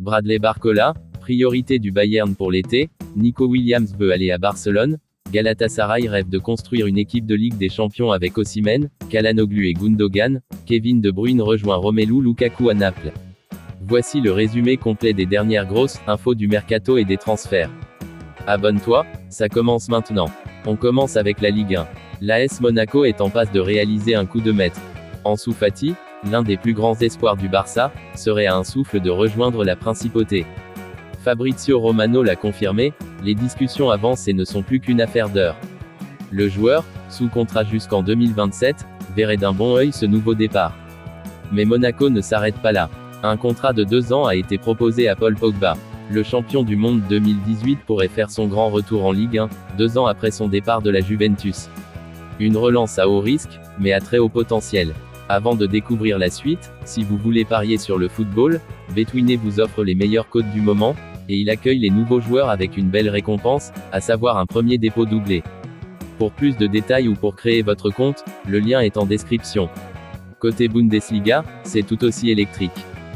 Bradley Barcola, priorité du Bayern pour l'été, Nico Williams veut aller à Barcelone, Galatasaray rêve de construire une équipe de Ligue des Champions avec Osimhen, Çalhanoğlu et Gundogan, Kevin De Bruyne rejoint Romelu Lukaku à Naples. Voici le résumé complet des dernières grosses infos du mercato et des transferts. Abonne-toi, ça commence maintenant. On commence avec la Ligue 1. L'AS Monaco est en passe de réaliser un coup de maître. Ansu Fati, l'un des plus grands espoirs du Barça, serait à un souffle de rejoindre la principauté. Fabrizio Romano l'a confirmé, les discussions avancent et ne sont plus qu'une affaire d'heures. Le joueur, sous contrat jusqu'en 2027, verrait d'un bon œil ce nouveau départ. Mais Monaco ne s'arrête pas là. Un contrat de 2 ans a été proposé à Paul Pogba. Le champion du monde 2018 pourrait faire son grand retour en Ligue 1, 2 ans après son départ de la Juventus. Une relance à haut risque, mais à très haut potentiel. Avant de découvrir la suite, si vous voulez parier sur le football, Betwinner vous offre les meilleures cotes du moment, et il accueille les nouveaux joueurs avec une belle récompense, à savoir un premier dépôt doublé. Pour plus de détails ou pour créer votre compte, le lien est en description. Côté Bundesliga, c'est tout aussi électrique.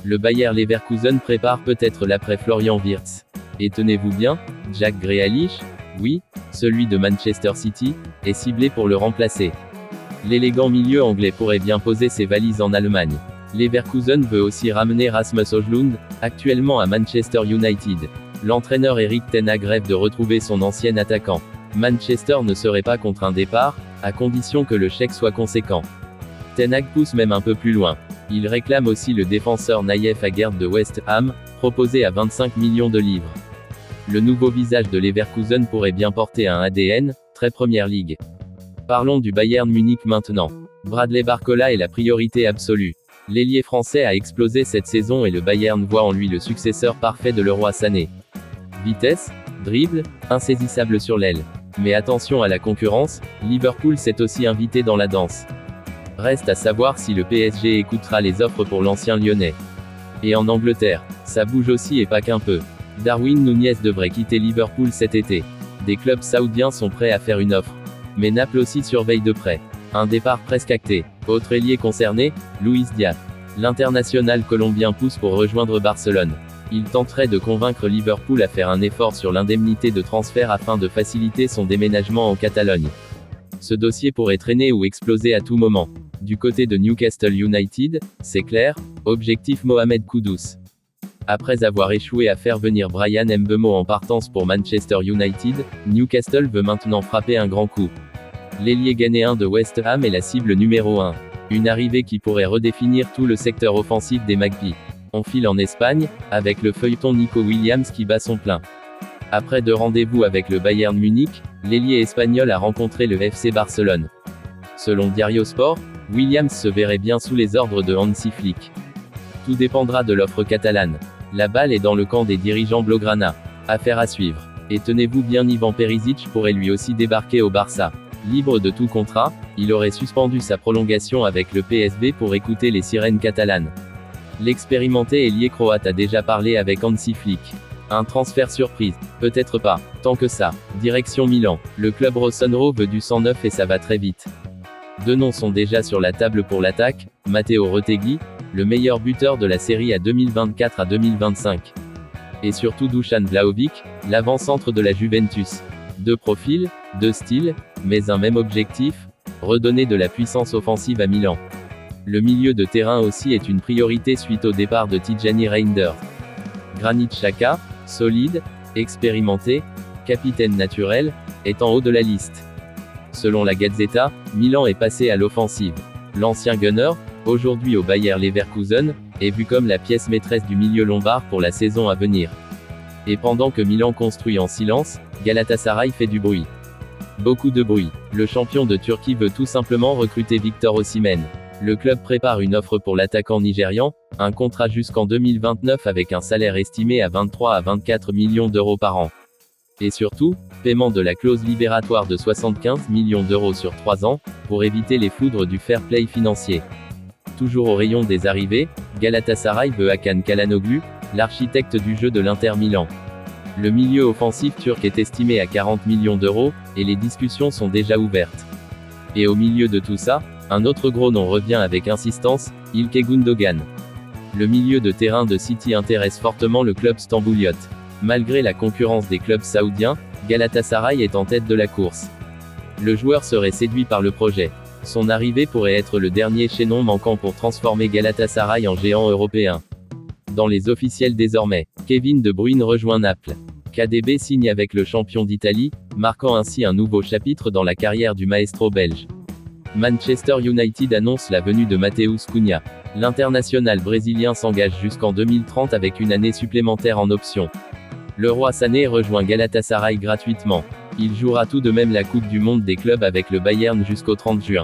Le Bayer Leverkusen prépare peut-être l'après Florian Wirtz. Et tenez-vous bien, Jack Grealish, oui, celui de Manchester City, est ciblé pour le remplacer. L'élégant milieu anglais pourrait bien poser ses valises en Allemagne. Leverkusen veut aussi ramener Rasmus Højlund, actuellement à Manchester United. L'entraîneur Erik ten Hag rêve de retrouver son ancien attaquant. Manchester ne serait pas contre un départ, à condition que le chèque soit conséquent. Ten Hag pousse même un peu plus loin. Il réclame aussi le défenseur Naïef Aguerd de West Ham, proposé à 25 millions de livres. Le nouveau visage de Leverkusen pourrait bien porter un ADN, très Première Ligue. Parlons du Bayern Munich maintenant. Bradley Barcola est la priorité absolue. L'ailier français a explosé cette saison et le Bayern voit en lui le successeur parfait de Leroy Sané. Vitesse, dribble, insaisissable sur l'aile. Mais attention à la concurrence, Liverpool s'est aussi invité dans la danse. Reste à savoir si le PSG écoutera les offres pour l'ancien lyonnais. Et en Angleterre, ça bouge aussi et pas qu'un peu. Darwin Núñez devrait quitter Liverpool cet été. Des clubs saoudiens sont prêts à faire une offre. Mais Naples aussi surveille de près. Un départ presque acté. Autre ailier concerné, Luis Diaz. L'international colombien pousse pour rejoindre Barcelone. Il tenterait de convaincre Liverpool à faire un effort sur l'indemnité de transfert afin de faciliter son déménagement en Catalogne. Ce dossier pourrait traîner ou exploser à tout moment. Du côté de Newcastle United, c'est clair, objectif Mohamed Kudus. Après avoir échoué à faire venir Bryan Mbeumo en partance pour Manchester United, Newcastle veut maintenant frapper un grand coup. L'ailier ghanéen de West Ham est la cible numéro 1. Une arrivée qui pourrait redéfinir tout le secteur offensif des Magpies. On file en Espagne, avec le feuilleton Nico Williams qui bat son plein. Après 2 rendez-vous avec le Bayern Munich, l'ailier espagnol a rencontré le FC Barcelone. Selon Diario Sport, Williams se verrait bien sous les ordres de Hansi Flick. Tout dépendra de l'offre catalane. La balle est dans le camp des dirigeants blaugrana. Affaire à suivre. Et tenez-vous bien, Ivan Perisic pourrait lui aussi débarquer au Barça. Libre de tout contrat, il aurait suspendu sa prolongation avec le PSV pour écouter les sirènes catalanes. L'expérimenté ailier croate a déjà parlé avec Hansi Flick. Un transfert surprise, peut-être pas, tant que ça. Direction Milan, le club rossonero veut du sang neuf et ça va très vite. 2 noms sont déjà sur la table pour l'attaque, Matteo Retegui, le meilleur buteur de la série à 2024 à 2025. Et surtout Dusan Vlahovic, l'avant-centre de la Juventus. 2 profils, 2 styles, mais un même objectif, redonner de la puissance offensive à Milan. Le milieu de terrain aussi est une priorité suite au départ de Tijani Reinders. Granit Xhaka, solide, expérimenté, capitaine naturel, est en haut de la liste. Selon la Gazzetta, Milan est passé à l'offensive. L'ancien gunner, aujourd'hui au Bayer Leverkusen, est vu comme la pièce maîtresse du milieu lombard pour la saison à venir. Et pendant que Milan construit en silence, Galatasaray fait du bruit. Beaucoup de bruit. Le champion de Turquie veut tout simplement recruter Victor Osimhen. Le club prépare une offre pour l'attaquant nigérian, un contrat jusqu'en 2029 avec un salaire estimé à 23 à 24 millions d'euros par an. Et surtout, paiement de la clause libératoire de 75 millions d'euros sur 3 ans, pour éviter les foudres du fair play financier. Toujours au rayon des arrivées, Galatasaray veut Hakan Çalhanoğlu, l'architecte du jeu de l'Inter Milan. Le milieu offensif turc est estimé à 40 millions d'euros, et les discussions sont déjà ouvertes. Et au milieu de tout ça, un autre gros nom revient avec insistance, Ilkay Gundogan. Le milieu de terrain de City intéresse fortement le club stambouliote. Malgré la concurrence des clubs saoudiens, Galatasaray est en tête de la course. Le joueur serait séduit par le projet. Son arrivée pourrait être le dernier chaînon manquant pour transformer Galatasaray en géant européen. Dans les officiels désormais, Kevin De Bruyne rejoint Naples. KDB signe avec le champion d'Italie, marquant ainsi un nouveau chapitre dans la carrière du maestro belge. Manchester United annonce la venue de Matheus Cunha. L'international brésilien s'engage jusqu'en 2030 avec une année supplémentaire en option. Le roi Sané rejoint Galatasaray gratuitement. Il jouera tout de même la Coupe du Monde des clubs avec le Bayern jusqu'au 30 juin.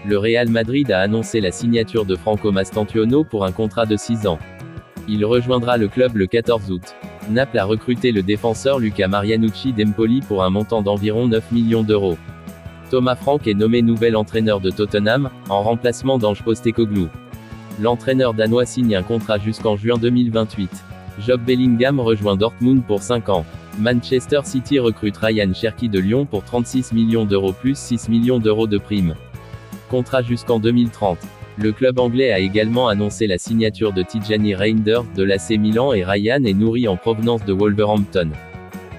Le Real Madrid a annoncé la signature de Franco Mastantuono pour un contrat de 6 ans. Il rejoindra le club le 14 août. Naples a recruté le défenseur Luca Marianucci d'Empoli pour un montant d'environ 9 millions d'euros. Thomas Frank est nommé nouvel entraîneur de Tottenham, en remplacement d'Ange Postecoglou. L'entraîneur danois signe un contrat jusqu'en juin 2028. Job Bellingham rejoint Dortmund pour 5 ans. Manchester City recrute Ryan Cherki de Lyon pour 36 millions d'euros plus 6 millions d'euros de prime. Contrat jusqu'en 2030. Le club anglais a également annoncé la signature de Tijani Reinders de l'AC Milan et Ryan Nouri en provenance de Wolverhampton.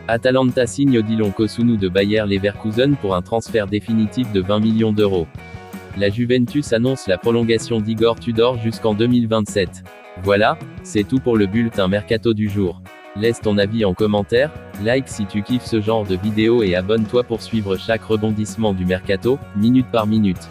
Atalanta signe Odilon Kosunu de Bayer Leverkusen pour un transfert définitif de 20 millions d'euros. La Juventus annonce la prolongation d'Igor Tudor jusqu'en 2027. Voilà, c'est tout pour le bulletin Mercato du jour. Laisse ton avis en commentaire, like si tu kiffes ce genre de vidéo et abonne-toi pour suivre chaque rebondissement du Mercato, minute par minute.